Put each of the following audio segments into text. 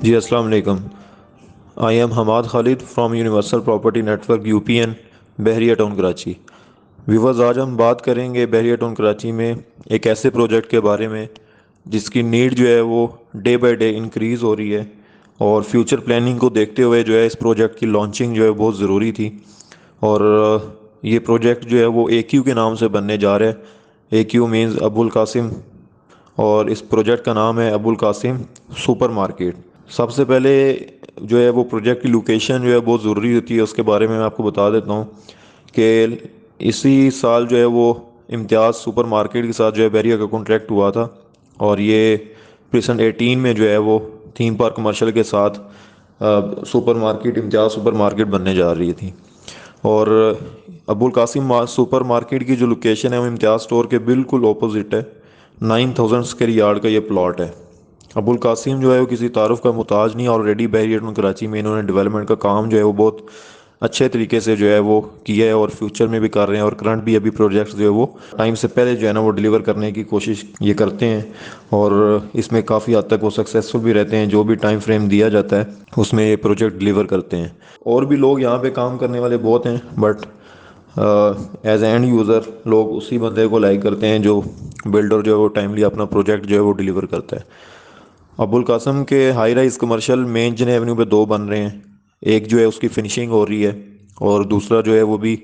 जी अस्सलाम वालेकुम। I am Hamad Khalid from Universal Property Network UPN, Bahria Town Karachi. Viewers, आज हम बात करेंगे बहरिया टाउन कराची में एक ऐसे प्रोजेक्ट के बारे में जिसकी नीड जो है वो डे बाय डे इंक्रीज़ हो रही है, और फ्यूचर प्लानिंग को देखते हुए जो है इस प्रोजेक्ट की लॉन्चिंग जो है बहुत ज़रूरी थी। और ये प्रोजेक्ट जो है वो AQ के नाम से बनने जा रहा है। AQ मीन्स अबुल कासिम, और इस प्रोजेक्ट का नाम है अबुल कासिम सुपर मार्केट। सबसे पहले जो है वो प्रोजेक्ट की लोकेशन जो है बहुत ज़रूरी होती है, उसके बारे में मैं आपको बता देता हूँ कि इसी साल जो है वो इम्तियाज़ सुपर मार्केट के साथ जो है बैरिया का कॉन्ट्रैक्ट हुआ था, और ये प्रिसन 18 में जो है वो थीम पार्क कमर्शियल के साथ सुपर मार्केट, इम्तियाज़ सुपर मार्केट बनने जा रही थी। और अबुल कासिम सुपर मार्केट की जो लोकेशन है वो इम्तियाज़ स्टोर के बिल्कुल ऑपोजिट है। 9000 स्क्वायर यार्ड का ये प्लॉट है। अबुल कासिम जो है वो किसी तारुफ का मुताज नहीं, ऑलरेडी बहरिया कराची में इन्होंने डेवलपमेंट का काम जो है वो बहुत अच्छे तरीके से जो है वो किया है, और फ्यूचर में भी कर रहे हैं, और करंट भी अभी प्रोजेक्ट्स जो है वो टाइम से पहले जो है ना वो डिलीवर करने की कोशिश ये करते हैं। और इसमें काफ़ी हद तक वो सक्सेसफुल भी रहते हैं, जो भी टाइम फ्रेम दिया जाता है उसमें ये प्रोजेक्ट डिलीवर करते हैं। और भी लोग यहाँ पे काम करने वाले बहुत हैं, बट एज एंड यूज़र लोग उसी बंदे को लाइक करते हैं जो बिल्डर जो है वो टाइमली अपना प्रोजेक्ट जो है वो डिलीवर करता है। अबुल कासम के हाई राइज कमर्शियल मेन जिन एवेन्यू पे दो बन रहे हैं। एक जो है उसकी फिनिशिंग हो रही है, और दूसरा जो है वो भी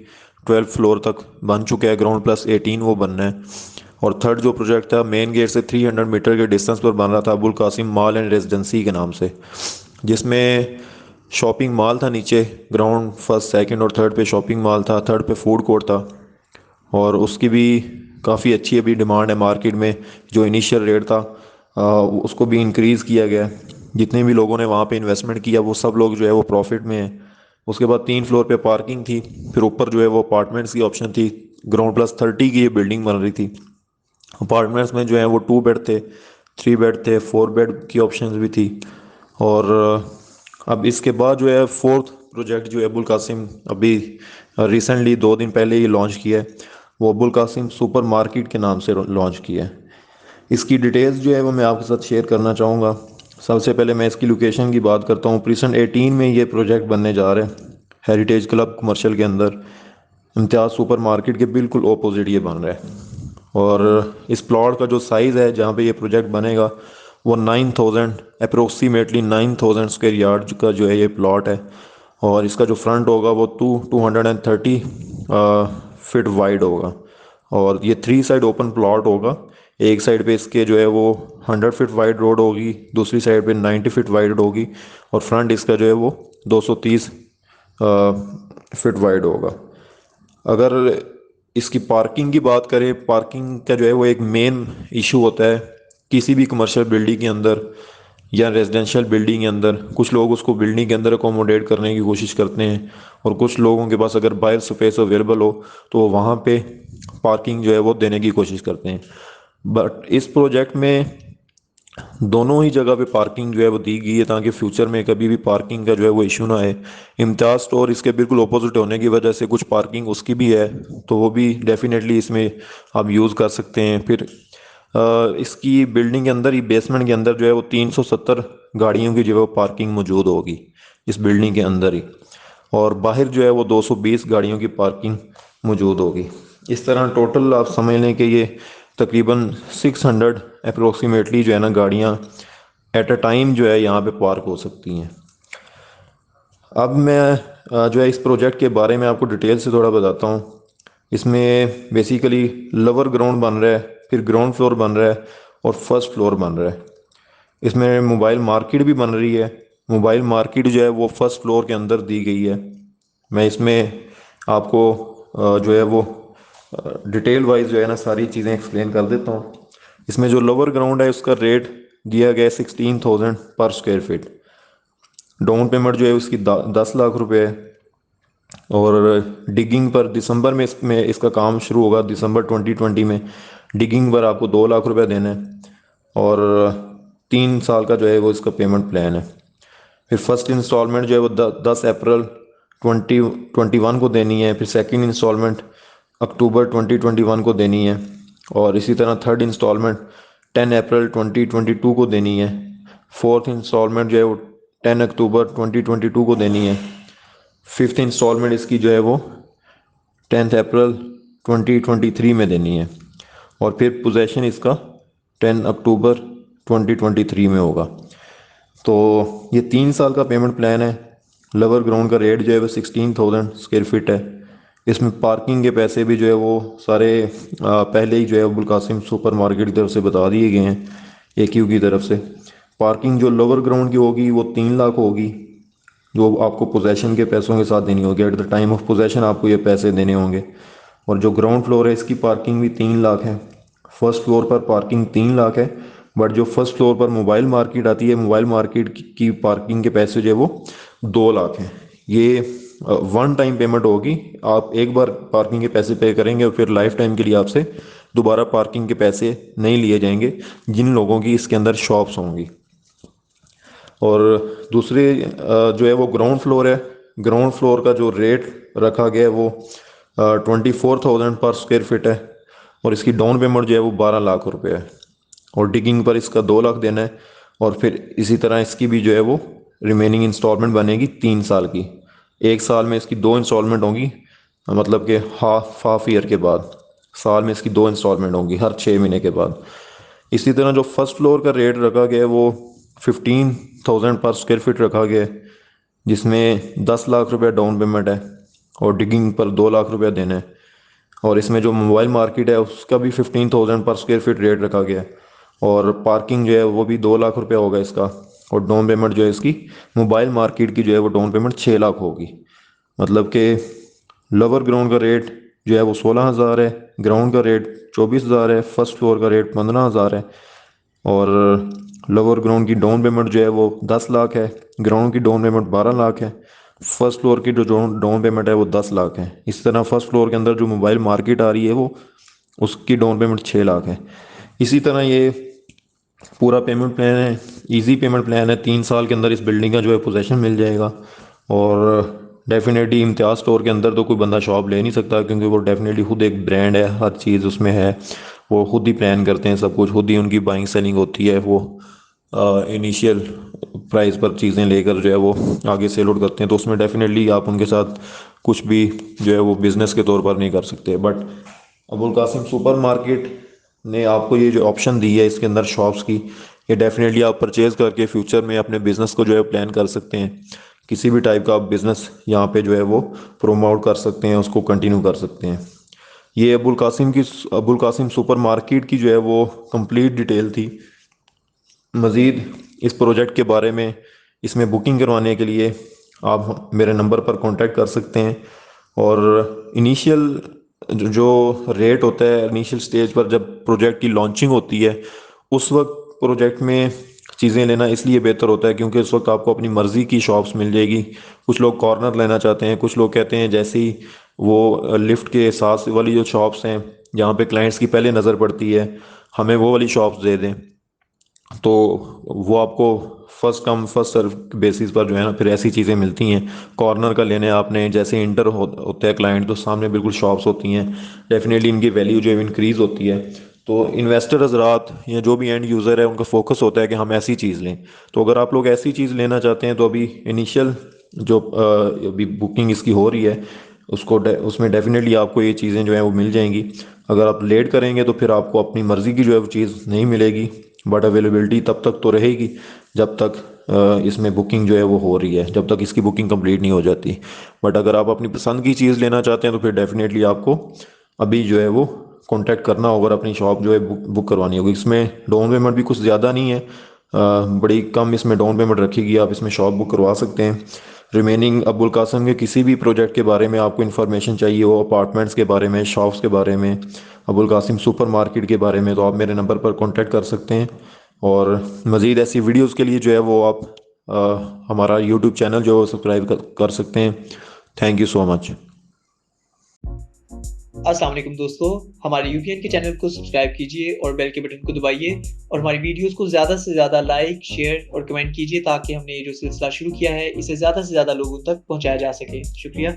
12 फ्लोर तक बन चुका है, ग्राउंड प्लस 18 वो बनना है। और थर्ड जो प्रोजेक्ट था मेन गेट से 300 मीटर के डिस्टेंस पर बन रहा था Abul Kasim mall and residency के नाम से, जिसमें शॉपिंग मॉल था नीचे, ग्राउंड फर्स्ट सेकंड और थर्ड पे शॉपिंग मॉल था, थर्ड पे फूड कोर्ट था। और उसकी भी काफ़ी अच्छी अभी डिमांड है मार्केट में। जो इनिशियल रेट था उसको भी इंक्रीज़ किया गया है। जितने भी लोगों ने वहाँ पे इन्वेस्टमेंट किया वो सब लोग जो है वो प्रॉफिट में है। उसके बाद 3 फ्लोर पे पार्किंग थी, फिर ऊपर जो है वो अपार्टमेंट्स की ऑप्शन थी। ग्राउंड प्लस 30 की ये बिल्डिंग बन रही थी। अपार्टमेंट्स में जो है वो 2 बेड थे, 3 बेड थे, 4 बेड की ऑप्शंस भी थी। और अब इसके बाद जो है फोर्थ प्रोजेक्ट जो है अबुल कासिम अभी रिसेंटली 2 दिन पहले ही लॉन्च किया है, वो अबुल कासिम सुपर मार्केट के नाम से लॉन्च किया है। इसकी डिटेल्स जो है वो मैं आपके साथ शेयर करना चाहूँगा। सबसे पहले मैं इसकी लोकेशन की बात करता हूँ। प्रिसन 18 में ये प्रोजेक्ट बनने जा रहे हैं, हेरिटेज क्लब कमर्शियल के अंदर। इम्तियाज़ सुपर मार्केट के बिल्कुल ऑपोजिट ये बन रहा है। और इस प्लॉट का जो साइज़ है जहाँ पे ये प्रोजेक्ट बनेगा वो 9000, अप्रोक्सीमेटली 9000 स्क्वायर यार्ड का जो है ये प्लॉट है। और इसका जो फ्रंट होगा वो 230 फीट वाइड होगा। और ये 3 साइड ओपन प्लॉट होगा। एक साइड पे इसके जो है वो 100 फीट वाइड रोड होगी, दूसरी साइड पे 90 फीट वाइड होगी, और फ्रंट इसका जो है वो 230 फीट वाइड होगा। अगर इसकी पार्किंग की बात करें, पार्किंग का जो है वो एक मेन इशू होता है किसी भी कमर्शियल बिल्डिंग के अंदर या रेजिडेंशियल बिल्डिंग के अंदर। कुछ लोग उसको बिल्डिंग के अंदर अकोमोडेट करने की कोशिश करते हैं, और कुछ लोगों के पास अगर बाहर स्पेस अवेलेबल हो तो वो वहाँ पे पार्किंग जो है वो देने की कोशिश करते हैं। बट इस प्रोजेक्ट में दोनों ही जगह पे पार्किंग जो है वो दी गई है, ताकि फ्यूचर में कभी भी पार्किंग का जो है वो इशू ना आए। इम्तियाज़ स्टोर इसके बिल्कुल ऑपोजिट होने की वजह से कुछ पार्किंग उसकी भी है, तो वो भी डेफिनेटली इसमें आप यूज़ कर सकते हैं। फिर इसकी बिल्डिंग के अंदर ही बेसमेंट के अंदर जो है वो 370 गाड़ियों की जो है वो पार्किंग मौजूद होगी इस बिल्डिंग के अंदर ही। और बाहर जो है वो 220 गाड़ियों की पार्किंग मौजूद होगी। इस तरह टोटल आप समझ लें कि ये तकरीबन 600 अप्रोक्सीमेटली जो है ना गाड़ियाँ एट अ टाइम जो है यहाँ पे पार्क हो सकती हैं। अब मैं जो है इस प्रोजेक्ट के बारे में आपको डिटेल से थोड़ा बताता हूँ। इसमें बेसिकली लोअर ग्राउंड बन रहा है, फिर ग्राउंड फ्लोर बन रहा है, और फर्स्ट फ्लोर बन रहा है। इसमें मोबाइल मार्केट भी बन रही है। मोबाइल मार्केट जो है वो फर्स्ट फ्लोर के अंदर दी गई है। मैं इसमें आपको जो है वो डिटेल वाइज जो है ना सारी चीज़ें एक्सप्लेन कर देता हूँ। इसमें जो लोअर ग्राउंड है उसका रेट दिया गया है 16,000 पर स्क्वायर फीट। डाउन पेमेंट जो है उसकी 10 लाख रुपए है। और डिगिंग पर दिसंबर में इसमें इसका काम शुरू होगा, दिसंबर 2020 में। डिगिंग पर आपको 2 लाख रुपए देना है, और 3 साल का जो है वो इसका पेमेंट प्लान है। फिर फर्स्ट इंस्टॉलमेंट जो है वो 10 अप्रैल 2021 को देनी है। फिर सेकंड इंस्टॉलमेंट अक्टूबर 2021 को देनी है। और इसी तरह थर्ड इंस्टॉलमेंट 10 अप्रैल 2022 को देनी है। फोर्थ इंस्टॉलमेंट जो है वो 10 अक्टूबर 2022 को देनी है। फिफ्थ इंस्टॉलमेंट इसकी जो है वो 10 अप्रैल 2023 में देनी है। और फिर पोजेशन इसका 10 अक्टूबर 2023 में होगा। तो ये 3 साल का पेमेंट प्लान है। लोअर ग्राउंड का रेट जो है वो 16,000 स्क्वायर फीट है। इसमें पार्किंग के पैसे भी जो है वो सारे पहले ही जो है अबुल कासिम सुपर मार्केट की तरफ से बता दिए गए हैं, AQ की तरफ से। पार्किंग जो लोअर ग्राउंड की होगी वो 3 लाख होगी, जो आपको पोजेशन के पैसों के साथ देनी होगी। At the time of possession आपको ये पैसे देने होंगे। और जो ग्राउंड फ्लोर है इसकी पार्किंग भी 3 लाख है। फर्स्ट फ्लोर पर पार्किंग 3 लाख है, बट जो फर्स्ट फ्लोर पर मोबाइल मार्केट आती है, मोबाइल मार्केट की पार्किंग के पैसे जो है वो 2 लाख हैं। ये वन टाइम पेमेंट होगी। आप एक बार पार्किंग के पैसे पे करेंगे और फिर लाइफ टाइम के लिए आपसे दोबारा पार्किंग के पैसे नहीं लिए जाएंगे जिन लोगों की इसके अंदर शॉप्स होंगी। और दूसरे जो है वो ग्राउंड फ्लोर है। ग्राउंड फ्लोर का जो रेट रखा गया है वो 24,000 पर स्क्वायर फीट है। और इसकी डाउन पेमेंट जो है वो 12 लाख रुपए है। और डिगिंग पर इसका 2 लाख देना है। और फिर इसी तरह इसकी भी जो है वो रिमेनिंग इंस्टॉलमेंट बनेगी 3 साल की। एक साल में इसकी 2 इंस्टॉलमेंट होंगी, मतलब कि हाफ हाफ ईयर के बाद। साल में इसकी 2 इंस्टॉलमेंट होंगी हर 6 महीने के बाद। इसी तरह जो फर्स्ट फ्लोर का रेट रखा गया है वो 15,000 पर स्क्वायर फीट रखा गया है, जिसमें 10 लाख रुपए डाउन पेमेंट है और डिगिंग पर 2 लाख रुपया देना है। और इसमें जो मोबाइल मार्केट है उसका भी 15,000 पर स्क्वायर फीट रेट रखा गया है। और पार्किंग जो है वो भी 2 लाख रुपया होगा इसका। और डाउन पेमेंट जो है इसकी मोबाइल मार्केट की जो है वो डाउन पेमेंट 6 लाख होगी। मतलब कि लोअर ग्राउंड का रेट जो है वो 16,000 है, ग्राउंड का रेट 24,000 है, फर्स्ट फ्लोर का रेट 15,000 है। और लोअर ग्राउंड की डाउन पेमेंट जो है वो 10 लाख है, ग्राउंड की डाउन पेमेंट 12 लाख है, फर्स्ट फ्लोर की जो डाउन पेमेंट है वो 10 लाख है। इस तरह फर्स्ट फ्लोर के अंदर जो मोबाइल मार्केट आ रही है वो उसकी डाउन पेमेंट 6 लाख है। इसी तरह ये पूरा पेमेंट प्लान है, इजी पेमेंट प्लान है। 3 साल के अंदर इस बिल्डिंग का जो है पोजेशन मिल जाएगा। और डेफिनेटली इम्तियाज़ स्टोर के अंदर तो कोई बंदा शॉप ले नहीं सकता, क्योंकि वो डेफिनेटली खुद एक ब्रांड है, हर चीज़ उसमें है। वो खुद ही प्लान करते हैं सब कुछ, खुद ही उनकी बाइंग सेलिंग होती है। वो इनिशियल प्राइस पर चीज़ें लेकर जो है वो आगे सेल आउट करते हैं। तो उसमें डेफिनेटली आप उनके साथ कुछ भी जो है वो बिज़नेस के तौर पर नहीं कर सकते। But Abul Kasim super market ने आपको ये जो ऑप्शन दी है इसके अंदर शॉप्स की, ये डेफिनेटली आप परचेज़ करके फ्यूचर में अपने बिज़नेस को जो है प्लान कर सकते हैं। किसी भी टाइप का आप बिज़नेस यहाँ पे जो है वो प्रोमोट कर सकते हैं, उसको कंटिन्यू कर सकते हैं। ये अबुल कासिम सुपर मार्केट की जो है वो कंप्लीट डिटेल थी। मज़ीद इस प्रोजेक्ट के बारे में, इसमें बुकिंग करवाने के लिए आप मेरे नंबर पर कांटेक्ट कर सकते हैं। और इनिशियल जो रेट होता है इनिशियल स्टेज पर जब प्रोजेक्ट की लॉन्चिंग होती है, उस वक्त प्रोजेक्ट में चीज़ें लेना इसलिए बेहतर होता है क्योंकि उस वक्त आपको अपनी मर्ज़ी की शॉप्स मिल जाएगी। कुछ लोग कॉर्नर लेना चाहते हैं, कुछ लोग कहते हैं जैसे ही वो लिफ्ट के साथ वाली जो शॉप्स हैं जहाँ पे क्लाइंट्स की पहले नज़र पड़ती है, हमें वो वाली शॉप्स दे दें। तो वो आपको first come first serve basis पर जो है ना फिर ऐसी चीज़ें मिलती हैं। कॉर्नर का लेने आपने जैसे इंटर होता है क्लाइंट, तो सामने बिल्कुल शॉप्स होती हैं, डेफिनेटली इनकी वैल्यू जो है इंक्रीज़ होती है। तो इन्वेस्टर हजरात या जो भी एंड यूज़र है उनका फोकस होता है कि हम ऐसी चीज़ लें। तो अगर आप लोग ऐसी चीज़ लेना चाहते हैं तो अभी इनिशियल जो अभी बुकिंग इसकी हो रही है उसमें डेफिनेटली आपको ये चीज़ें जो हैं वो मिल जाएंगी। अगर आप लेट करेंगे तो फिर आपको अपनी मर्ज़ी की जो है वो चीज़ नहीं मिलेगी। बट अवेलेबिलिटी तब तक तो रहेगी जब तक इसमें बुकिंग जो है वो हो रही है, जब तक इसकी बुकिंग कंप्लीट नहीं हो जाती। बट अगर आप अपनी पसंद की चीज़ लेना चाहते हैं तो फिर डेफिनेटली आपको अभी जो है वो कांटेक्ट करना होगा और अपनी शॉप जो है बुक करवानी होगी। इसमें डाउन पेमेंट भी कुछ ज़्यादा नहीं है, बड़ी कम इसमें डाउन पेमेंट रखीगी, आप इसमें शॉप बुक करवा सकते हैं। रिमेनिंग अबुल कासम के किसी भी प्रोजेक्ट के बारे में आपको इन्फॉर्मेशन चाहिए हो, अपार्टमेंट्स के बारे में, शॉप्स के बारे में, अबुल कासिम सुपर मार्केट के बारे में, तो आप मेरे नंबर पर कांटेक्ट कर सकते हैं। और मज़ीद ऐसी वीडियोस के लिए जो है वो आप हमारा यूट्यूब चैनल जो है सब्सक्राइब कर सकते हैं। Thank you so much. अस्सलाम वालेकुम दोस्तों, हमारे यूपीएन के चैनल को सब्सक्राइब कीजिए और बेल के बटन को दबाइए और हमारी वीडियोस को ज़्यादा से ज़्यादा लाइक, शेयर और कमेंट कीजिए ताकि हमने ये जो सिलसिला शुरू किया है इसे ज़्यादा से ज़्यादा लोगों तक पहुंचाया जा सके। शुक्रिया।